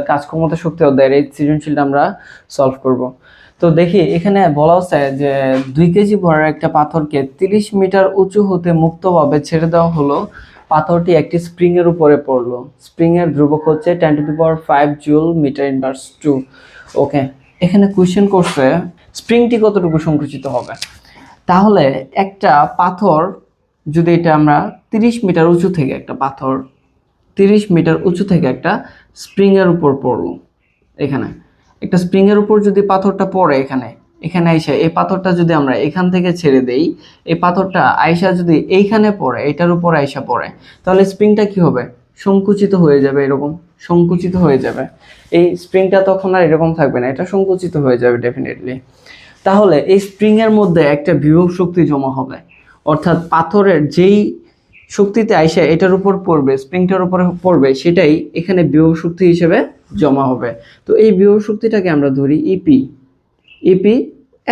কাজক্ষমতা শক্তি অধ্যায়ের এই সৃজনশীলটা আমরা সলভ করব। তো দেখি এখানে বলা হচ্ছে যে 2 কেজি ভরের একটা পাথরকে 30 মিটার উঁচু হতে মুক্তভাবে ছেড়ে দেওয়া হলো। পাথরটি একটি স্প্রিং এর উপরে পড়লো। স্প্রিং এর ধ্রুবক হচ্ছে 10⁵ জুল মিটার ইনভার্স 2। ওকে, এখানে কোশ্চেন করছে স্প্রিংটি কতটুকু সংকুচিত হবে। তাহলে একটা পাথর যদি এটা আমরা 30 মিটার উঁচু থেকে একটা পাথর 30 মিটার উঁচু থেকে একটা স্প্রিং এর উপর পড়লো, এখানে একটা স্প্রিং এর উপর যদি পাথরটা পড়ে এখানে আইসা এই পাথরটা যদি আমরা এখান থেকে ছেড়ে দেই, এই পাথরটা আইসা যদি এইখানে পড়ে, এটার উপর আইসা পড়ে, তাহলে স্প্রিংটা কি হবে? সংকুচিত হয়ে যাবে, এরকম সংকুচিত হয়ে যাবে। এই স্প্রিংটা তখন আর এরকম থাকবে না, এটা সংকুচিত হয়ে যাবে ডেফিনেটলি। তাহলে এই স্প্রিং এর মধ্যে একটা বিভব শক্তি জমা হবে, অর্থাৎ পাথরের যেই শক্তিতে আইসা এটার উপর পড়বে, স্প্রিংটার উপরে পড়বে, সেটাই এখানে বিভব শক্তি হিসেবে জমা হবে। তো এই বিভব শক্তিটাকে আমরা ধরি ইপি। ইপি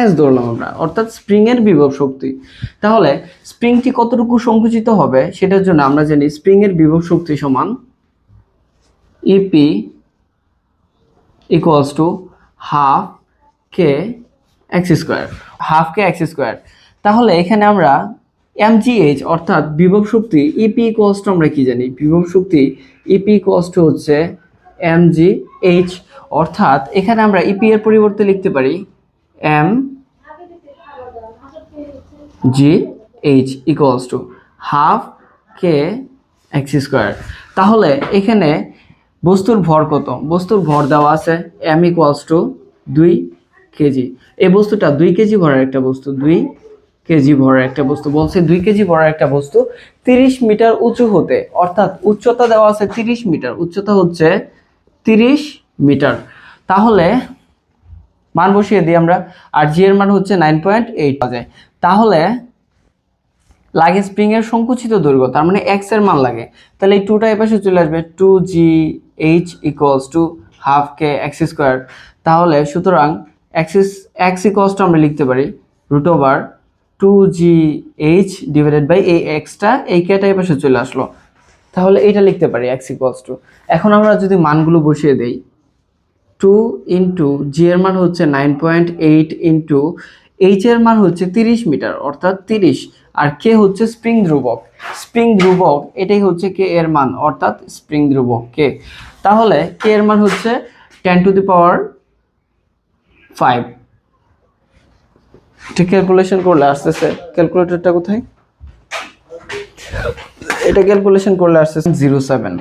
এস ধরলাম আমরা, অর্থাৎ স্প্রিং এর বিভব শক্তি। তাহলে স্প্রিংটি কতটুকু সংকুচিত হবে সেটার জন্য আমরা জানি স্প্রিং এর বিভব শক্তি সমান EP equals to half K X square, half K X square. তাহলে এখানে আমরা mgh অর্থাৎ বিভব শক্তি ইপি ইকুয়ালস টু আমরা কি জানি? বিভব শক্তি ইপি ইকুয়ালস টু হচ্ছে mgh, অর্থাৎ এখানে আমরা ইপি এর পরিবর্তে লিখতে পারি mgh equals to half K X square. তাহলে এখানে বস্তুর ভর কত? বস্তুর ভর দেওয়া আছে m ইকুয়ালস টু 2 কেজি। এই বস্তুটা 2 কেজি ভরের একটা বস্তু, 2 কেজি ভরের একটা বস্তু বলছে, 2 কেজি ভরের একটা বস্তু 30 মিটার উঁচু হতে, অর্থাৎ উচ্চতা দেওয়া আছে 30 মিটার, উচ্চতা হচ্ছে 30 মিটার। তাহলে মান বসিয়ে দিই আমরা, আর জি এর মান হচ্ছে 9.8 পাওয়া যায়। তাহলে লাগে স্প্রিং এর সংকুচিত দৈর্ঘ্য, তার মানে এক্স এর মান লাগে। তাহলে এই 2টা এপাশে চলে আসবে, 2gh equals to half K X square. তাহলে সুতরাং এক্স ইকুয়ালস টু আমরা লিখতে পারি √2gh ডিভাইডেড বাই এই এক্সটা, এই কেটা এপাশে চলে আসলো, তাহলে এটা লিখতে পারি এক্স ইকুয়ালস টু। এখন আমরা যদি মানগুলো বসিয়ে দেই, 2 ইন্টু জি এর মান হচ্ছে 9.8 ইন্টু এইচ এর মান হচ্ছে 30 মিটার অর্থাৎ 30, আর কে হচ্ছে স্প্রিং ধ্রুবক। স্প্রিং ধ্রুবক এটাই হচ্ছে কে এর মান, অর্থাৎ স্প্রিং ধ্রুবক কে। তাহলে কে এর মান হচ্ছে 10⁵। ঠিক ক্যালকুলেশন করলে আসতেছে, ক্যালকুলেটরটা কোথায়? এটা ক্যালকুলেশন করলে আসতেছে 0.7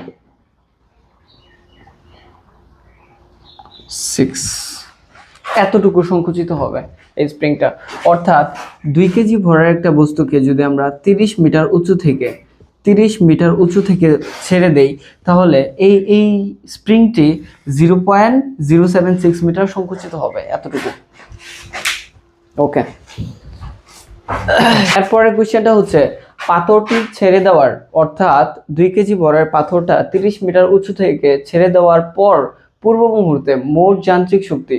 এতটুকু সংকুচিত হবে এই স্প্রিংটা। অর্থাৎ 2 কেজি ভরের একটা বস্তুকে যদি আমরা 30 মিটার উঁচু থেকে ছেড়ে দেই, তাহলে এই স্প্রিংটি 0.076 মিটার সংকুচিত হবে, এতটুকু। ওকে, এরপরের কোশ্চেনটা হচ্ছে পাথরটি ছেড়ে দেওয়ার, অর্থাৎ 2 কেজি ভরের পাথরটা 30 মিটার উঁচু থেকে ছেড়ে দেওয়ার পর পূর্ব মুহূর্তে মোট যান্ত্রিক শক্তি,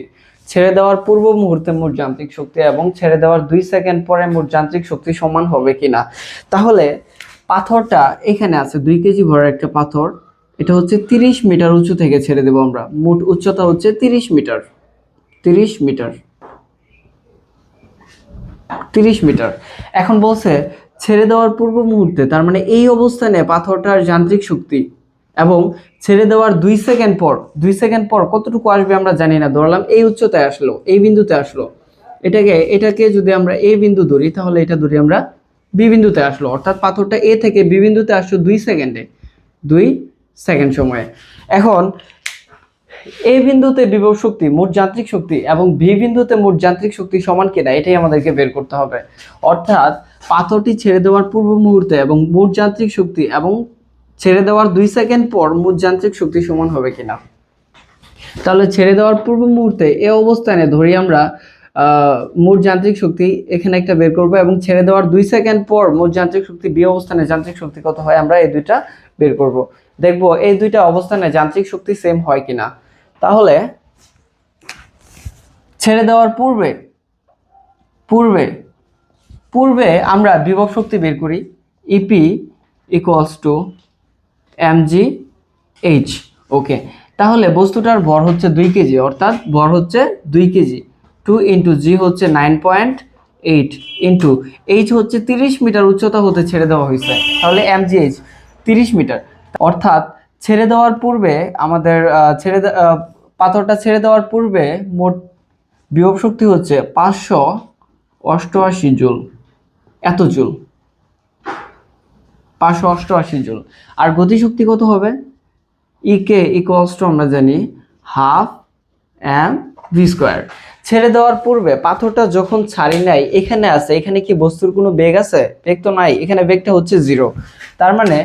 ছেড়ে দেওয়ার পূর্ব মুহূর্তে মোট যান্ত্রিক শক্তি এবং ছেড়ে দেওয়ার 2 সেকেন্ড পরে মোট যান্ত্রিক শক্তি সমান হবে কিনা। তাহলে পাথরটা এখানে আছে, 2 কেজি ভরের একটা পাথর, এটা হচ্ছে 30 মিটার উঁচু থেকে ছেড়ে দেব আমরা, মোট উচ্চতা হচ্ছে 30 মিটার, 30 মিটার। এখন বলছে ছেড়ে দেওয়ার পূর্ব মুহূর্তে, তার মানে এই অবস্থানে পাথরটার যান্ত্রিক শক্তি এবং ছেড়ে দেওয়ার 2 সেকেন্ড পর কতটুকু আসবে আমরা জানি না, ধরলাম এই উচ্চতায় আসলো, এই বিন্দুতে আসলো, এটাকে যদি আমরা এ বিন্দু ধরি, তাহলে এটা ধরি আমরা বি বিন্দুতে আসলো, অর্থাৎ পাথরটা এ থেকে বি বিন্দুতে আসলো 2 সেকেন্ড সময়ে। এখন এ বিন্দুতে বিভব শক্তি, মোট যান্ত্রিক শক্তি এবং বি বিন্দুতে মোট যান্ত্রিক শক্তি সমান কিনা, এটাই আমাদেরকে বের করতে হবে। অর্থাৎ পাথরটি ছেড়ে দেওয়ার পূর্ব মুহূর্তে এবং মোট যান্ত্রিক শক্তি এবং ছেড়ে দেওয়ার 2 সেকেন্ড পর মোট যান্ত্রিক শক্তি সমান হবে কিনা। তাহলে ছেড়ে দেওয়ার পূর্ব মুহূর্তে এ অবস্থানে ধরি আমরা মোট যান্ত্রিক শক্তি এখানে একটা বের করব, এবং ছেড়ে দেওয়ার 2 সেকেন্ড পর মোট যান্ত্রিক শক্তি বি অবস্থানে যান্ত্রিক শক্তি কত হয়, আমরা এই দুইটা বের করব। দেখব এই দুইটা অবস্থানে যান্ত্রিক শক্তি সেম হয় কিনা। তাহলে ছেড়ে দেওয়ার পূর্বে আমরা বিভব শক্তি বের করি, ইপি ইকুয়ালস টু mgh। ওকে, তাহলে বস্তুটার ভর হচ্ছে 2 কেজি, অর্থাৎ ভর হচ্ছে 2 কেজি। 2 ইন্টু জি হচ্ছে 9.8 ইন্টু এইচ হচ্ছে 30 মিটার উচ্চতা হতে ছেড়ে দেওয়া হয়েছে, তাহলে এমজিএইচ 30 মিটার। অর্থাৎ ছেড়ে দেওয়ার পূর্বে আমাদের পাথরটা ছেড়ে দেওয়ার পূর্বে মোট বিভব শক্তি হচ্ছে 588 জুল, এত জুল, 588 জুল। আর গতিশক্তি কত হবে? ইকে ইকুয়ালস টু আমরা জানি হাফ এম ভি স্কোয়ার। ছেড়ে দেওয়ার পূর্বে পাথরটা যখন ছাড়ি নাই এখানে আছে, এখানে কি বস্তুর কোনো বেগ আছে? বেগ তো নাই, এখানে বেগটা হচ্ছে 0। তার মানে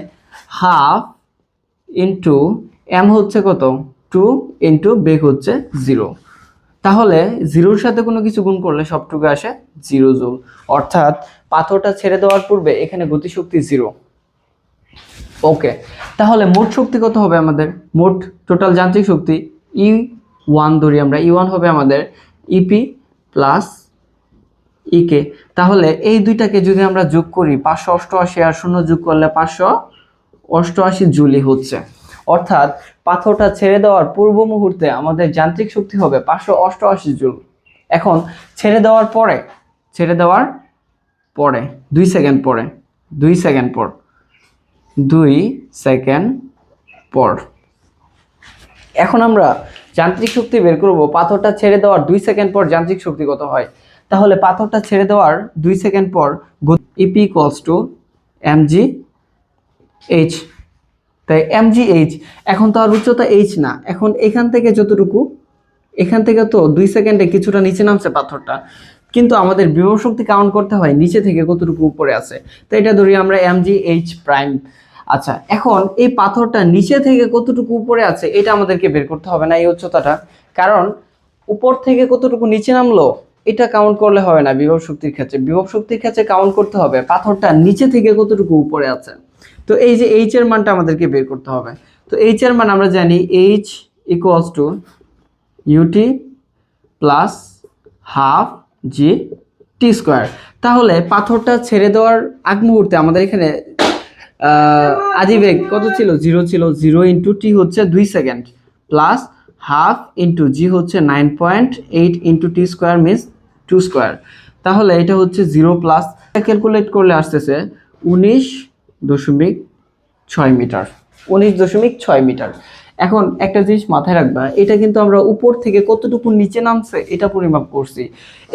হাফ ইন্টু এম হচ্ছে কত? 2 ইন্টু বেগ হচ্ছে 0। তাহলে 0-র সাথে কোনো কিছু গুণ করলে সবটুকু আসে 0 জুল। অর্থাৎ পাথরটা ছেড়ে দেওয়ার পূর্বে এখানে গতিশক্তি 0। ওকে, তাহলে মোট শক্তি কত হবে আমাদের? মোট টোটাল যান্ত্রিক শক্তি E1 ধরি আমরা, E1 হবে আমাদের ইপি প্লাস ইকে। তাহলে এই দুইটাকে যদি আমরা যোগ করি 588 আর 0 যোগ করলে 588 জুলই হচ্ছে। অর্থাৎ পাথরটা ছেড়ে দেওয়ার পূর্ব মুহূর্তে আমাদের যান্ত্রিক শক্তি হবে 588 জুল। এখন ছেড়ে দেওয়ার পরে 2 সেকেন্ড পরে 2 সেকেন্ড পর 2 সেকেন্ড পর এখন আমরা যান্ত্রিক শক্তি বের করব। পাথরটা ছেড়ে দেওয়ার 2 সেকেন্ড পর যান্ত্রিক শক্তি কত হয়? তাহলে পাথরটা ছেড়ে দেওয়ার 2 সেকেন্ড পর ইপি ইকুয়ালস টু এমজি এইচ। তাই এমজি এইচ, এখন তো আর উচ্চতা এইচ না, এখন এখান থেকে যতটুকু, এখান থেকে তো 2 সেকেন্ডে কিছুটা নিচে নামছে পাথরটা, কিন্তু আমাদের বিভব শক্তি কাউন্ট করতে হয় নিচে থেকে কতটুকু উপরে আছে। তো এটা ধরি আমরা এমজি এইচ প্রাইম। আচ্ছা, এখন এই পাথরটা নিচে থেকে কতটুকু উপরে আছে এটা আমাদেরকে বের করতে হবে না, এই উচ্চতাটা, কারণ উপর থেকে কতটুকু নিচে নামলো এটা কাউন্ট করলে হবে না। বিভব শক্তির ক্ষেত্রে কাউন্ট করতে হবে পাথরটা নিচে থেকে কতটুকু উপরে আছে। তো এই যে এইচ এর মানটা আমাদেরকে বের করতে হবে। তো এইচ এর মান আমরা জানি H equals to UT plus half G T square. তাহলে পাথরটা ছেড়ে দেওয়ার আগ মুহূর্তে আমাদের এখানে আদিবেগ কত ছিল? 0 ছিল। 0 ইন্টু টি হচ্ছে 2 second plus half into g হচ্ছে 9.8 into T square means 2 square. তাহলে এটা হচ্ছে 0 প্লাস ক্যালকুলেট করলে আসতেছে 19.6 মিটার। 19.6 মিটার। এখন একটা জিনিস মাথায় রাখবা, এটা কিন্তু আমরা উপর থেকে কতটুকু নিচে নামছে এটা পরিমাপ করছি।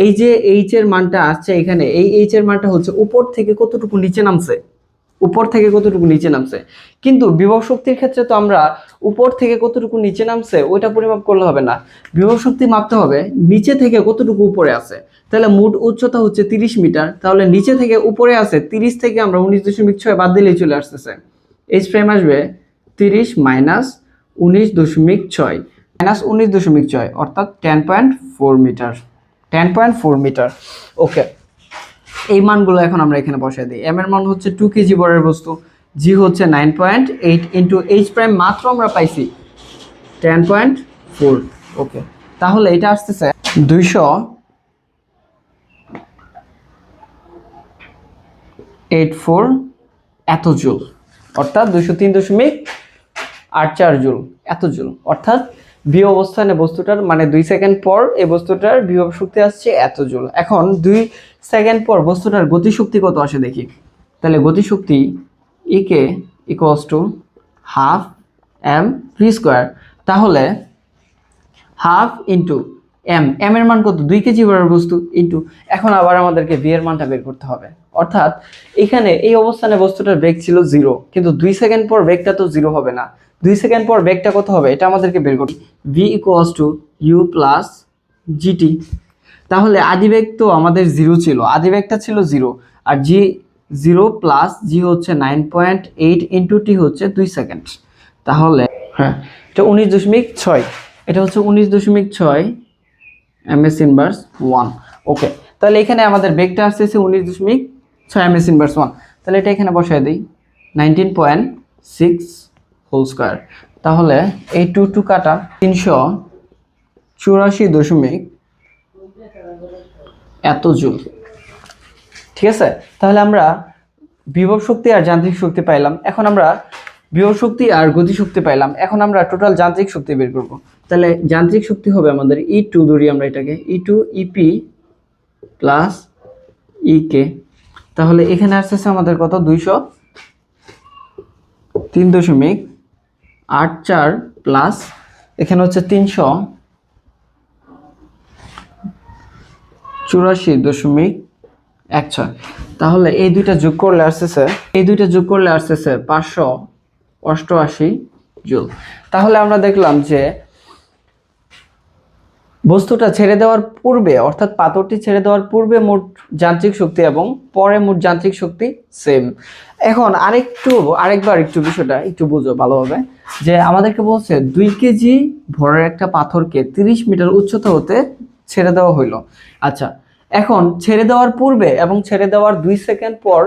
এই যে এইচ এর মানটা আসছে এখানে, এই এইচ এর মানটা হচ্ছে উপর থেকে কতটুকু নিচে নামছে, কিন্তু বিভব শক্তির ক্ষেত্রে তো আমরা উপর থেকে কতটুকু নিচে নামছে ওইটা পরিমাপ করলে হবে না, বিভব শক্তি মাপতে হবে নিচে থেকে কতটুকু উপরে আছে। তাহলে মোট উচ্চতা হচ্ছে 30 মিটার, তাহলে নিচে থেকে উপরে আছে 30 থেকে আমরা 19.6 বাদ দিলেই চলে আসতেছে। এইচ প্রাইম আসবে 30 মাইনাস 19.6 অর্থাৎ 10.4 মিটার। 10.4 মিটার। ওকে, এই মানগুলো এখন আমরা এখানে বসাই দিই। এম এর মান হচ্ছে 2 কেজি বরের বস্তু, জি হচ্ছে 9.8 ইন্টু এইচ প্রাইম মাত্র আমরা পাইছি 10.4। ওকে, তাহলে এটা আসতেছে 284 এত জুল, অর্থাৎ 203.84 জুল, এত জুল। অর্থাৎ বি অবস্থানে বস্তুটার মানে 2 সেকেন্ড পর এই বস্তুটার বিভব শক্তি আসছে এত জুল। এখন 2 সেকেন্ড পর বস্তুটার গতিশক্তি কত আসে দেখি। তাহলে গতিশক্তি KE equals to half m v square. তাহলে হাফ ইন্টু এম, এম এর মান কত? 2 কেজি ভরের বস্তু ইন্টু, এখন আবার আমাদেরকে ভি এর মানটা বের করতে হবে। অর্থাৎ এখানে এই অবস্থানে বস্তুটার বেগ ছিল 0, কিন্তু 2 সেকেন্ড পর বেগটা তো 0 হবে না। 2 সেকেন্ড পর বেগটা কত হবে এটা আমাদেরকে বের করতে। V equals to U plus GT. তাহলে আদিবেগ তো আমাদের 0 ছিল, আদিবেগটা ছিল 0, আর জি 0 প্লাস জি হচ্ছে 9.8 ইন্টু টি হচ্ছে 2 সেকেন্ড। তাহলে হ্যাঁ, এটা 19.6, এটা হচ্ছে 19.6 এমএস ইনভার্স 1। ওকে, তাহলে এখানে আমাদের বেগটা আসতেছে 19.6 এমএস ইনভার্স 1। তাহলে এটা এখানে বসায় দিই 19.6 হোল স্কোয়ার। তাহলে এই 2 কাটা 384 এত জুল। ঠিক আছে, তাহলে আমরা বিভব শক্তি আর যান্ত্রিক শক্তি পাইলাম। এখন আমরা বিভব শক্তি আর গতি শক্তি পাইলাম। এখন আমরা টোটাল যান্ত্রিক শক্তি বের করব। তাহলে যান্ত্রিক শক্তি হবে আমাদের E2, ধরি আমরা এটাকে E2 EP প্লাস EK। তাহলে এখানে আসছে আমাদের কত, 203.84 প্লাস এখানে হচ্ছে 384.16। তাহলে এই দুইটা যোগ করলে আসতেছে 588 জুল। তাহলে আমরা দেখলাম যে বস্তুটা ছেড়ে দেওয়ার পূর্বে, অর্থাৎ পাথরটি ছেড়ে দেওয়ার পূর্বে মোট যান্ত্রিক শক্তি এবং পরে মোট যান্ত্রিক শক্তি সেম। এখন আরেকবার একটু বিষয়টা একটু বুঝো ভালোভাবে, যে আমাদেরকে বলছে 2 কেজি ভরের একটা পাথরকে 30 মিটার উচ্চতা হতে ছেড়ে দেওয়া হইলো। আচ্ছা, এখন ছেড়ে দেওয়ার পূর্বে এবং ছেড়ে দেওয়ার 2 সেকেন্ড পর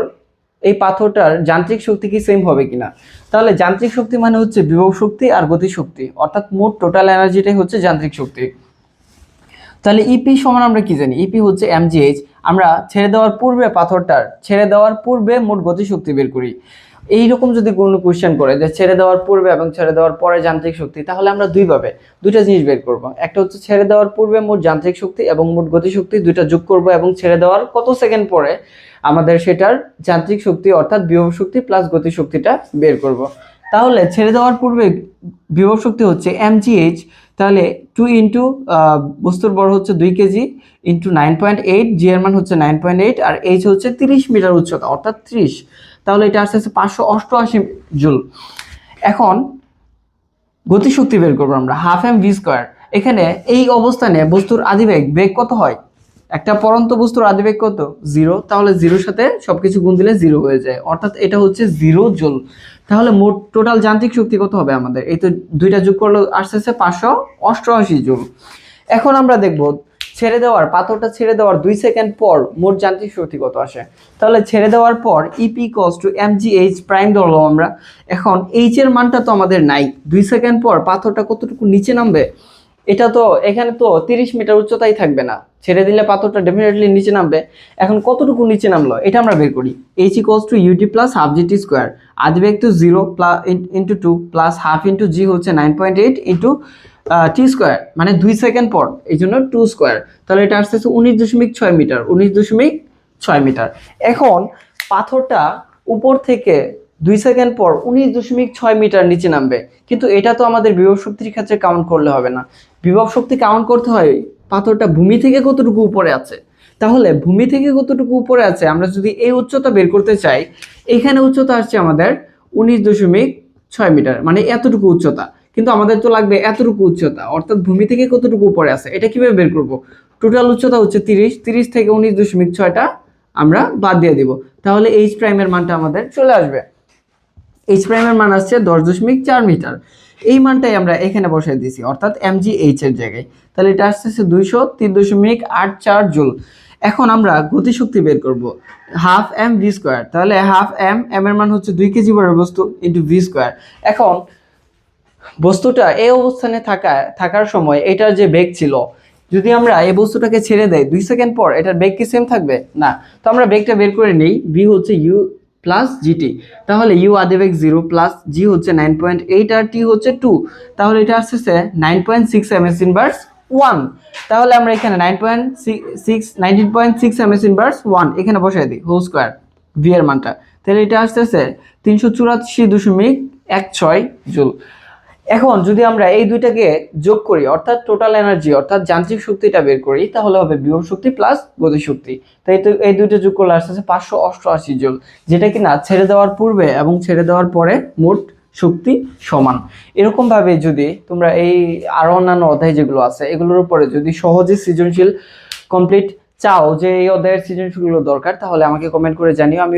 এই পাথরটার যান্ত্রিক শক্তি কি সেম হবে কিনা। তাহলে যান্ত্রিক শক্তি মানে হচ্ছে বিভব শক্তি আর গতি শক্তি, অর্থাৎ মোট টোটাল এনার্জিটাই হচ্ছে যান্ত্রিক শক্তি। তাহলে ইপি সমান আমরা কি জানি, ইপি হচ্ছে mgh। আমরা ছেড়ে দেওয়ার পূর্বে মোট গতি শক্তি বের করি। এইরকম যদি কোনো কোশ্চেন করে যে ছেড়ে দেওয়ার পূর্বে এবং ছেড়ে দেওয়ার পরে যান্ত্রিক শক্তি, তাহলে আমরা দুইটা জিনিস বের করব। একটা হচ্ছে ছেড়ে দেওয়ার পূর্বে মোট যান্ত্রিক শক্তি এবং মোট গতি শক্তি দুইটা যোগ করব, এবং ছেড়ে দেওয়ার কত সেকেন্ড পরে আমাদের সেটার যান্ত্রিক শক্তি অর্থাৎ বিভব শক্তি প্লাস গতি শক্তিটা বের করব। তাহলে ছেড়ে দেওয়ার পূর্বে বিভব শক্তি হচ্ছে mgh। তাহলে 2 ইন্টু বস্তুর বড় হচ্ছে 2 কেজি ইন্টু 9.8, জি এর মান হচ্ছে 9.8, আর এইচ হচ্ছে 30 মিটার উচ্চতা অর্থাৎ 30। তাহলে এটা আসছে 588 জুল। এখন গতিশক্তি বের করবো আমরা, হাফ এম ভি স্কোয়ার। এখানে এই অবস্থানে বস্তুর বেগ কত হয়, একটা পরন্ত বস্তুর আদিবেগ কত, 0। তাহলে 0-র সাথে সবকিছু গুণ দিলে 0 হয়ে যায়, অর্থাৎ এটা হচ্ছে 0 জুল। তাহলে মোট টোটাল যান্ত্রিক শক্তি কত হবে আমাদের, এই তো দুইটা যোগ করলে আসতেছে 588 জুল। এখন আমরা দেখব পাথরটা ছেড়ে দেওয়ার 2 সেকেন্ড পর মোট যান্ত্রিক শক্তি কত আসে। তাহলে ছেড়ে দেওয়ার পর EP equals to mgh prime ধরলাম আমরা। এখন এইচ এর মানটা তো আমাদের নাই, 2 সেকেন্ড পর পাথরটা কতটুকু নিচে নামবে, এটা তো এখানে তো 30 মিটার উচ্চতাই থাকবে না, ছেড়ে দিলে পাথরটা ডেফিনেটলি নিচে নামবে। এখন কতটুকু নিচে নামলো এটা আমরা বের করি। h equals to ut plus half gt square, আদিবেগ তো 0 plus into 2 plus half into g হচ্ছে 9.8 ইন্টু টি স্কোয়ার, মানে 2 সেকেন্ড পর, এই জন্য 2 স্কোয়ার। তাহলে এটা আসছে 19.6 মিটার, 19.6 মিটার। এখন পাথরটা উপর থেকে 2 সেকেন্ড পর 19.6 মিটার নিচে নামবে, কিন্তু এটা তো আমাদের বিভব শক্তির ক্ষেত্রে কাউন্ট করলে হবে না। বিভব শক্তি কাউন্ট করতে হয় পাথরটা ভূমি থেকে কতটুকু উপরে আছে। তাহলে ভূমি থেকে কতটুকু উপরে আছে, আমরা যদি এই উচ্চতা বের করতে চাই, এখানে উচ্চতা আসছে আমাদের 19.6 মিটার, মানে এতটুকু উচ্চতা, কিন্তু আমাদের তো লাগবে এতটুকু উচ্চতা, অর্থাৎ ভূমি থেকে কতটুকু উপরে আছে। এটা কিভাবে বের করব, টোটাল উচ্চতা হচ্ছে 30 থেকে 19.6টা আমরা বাদ দিয়ে দিব, তাহলে এইচ প্রাইমের মানটা আমাদের চলে আসবে। এইচ প্রাইমের মান আসছে 10.4 মিটার। এই মানটাই আমরা এখানে বসাই দিয়েছি, অর্থাৎ mgh এর জায়গায়। তাহলে এটা আসছে 203.84 জুল। এখন আমরা গতিশক্তি বের করব, হাফ এম ভি স্কোয়ার। তাহলে হাফ এম এর মান হচ্ছে 2 কেজি ভরের বস্তু ইন্টু ভি স্কোয়ার। এখন বস্তুটা এই অবস্থানে থাকার সময় এটার যে বেগ ছিল, যদি আমরা এই বস্তুটাকে ছেড়ে দেই 2 সেকেন্ড পর, এটার বেগ কি সেম থাকবে না। তো আমরা বেগটা বের করে নেই, ভি হচ্ছে ইউ প্লাস জিটি। তাহলে ইউ আদিবেগ 0 প্লাস জি হচ্ছে 9.8 আর টি হচ্ছে 2। তাহলে এটা আসছে 9.6 ms ইনভার্স 1। তাহলে আমরা এখানে 19.6 ms ইনভার্স 1 এখানে বসাই দিই, হোল স্কোয়ার ভি এর মানটা। তাহলে এটা আসছে 384.16 জুল। এখন যদি আমরা এই দুইটাকে যোগ করি, অর্থাৎ টোটাল এনার্জি অর্থাৎ যান্ত্রিক শক্তিটা বের করি, তাহলে হবে বিভব শক্তি প্লাস গতি শক্তি। তাই তো এই দুইটা যোগ করলে আসছে 588 জুল, যেটা কিনা ছেড়ে দেওয়ার পূর্বে এবং ছেড়ে দেওয়ার পরে মোট শক্তি সমান। এরকম ভাবে যদি তোমরা এই আরো অন্যান্য অধ্যায় যেগুলো আছে এগুলোর উপরে যদি সহজে সৃজনশীল কমপ্লিট চাও, যে এই অধ্যায়ের সৃজনশীলগুলো দরকার, তাহলে আমাকে কমেন্ট করে জানিও। আমি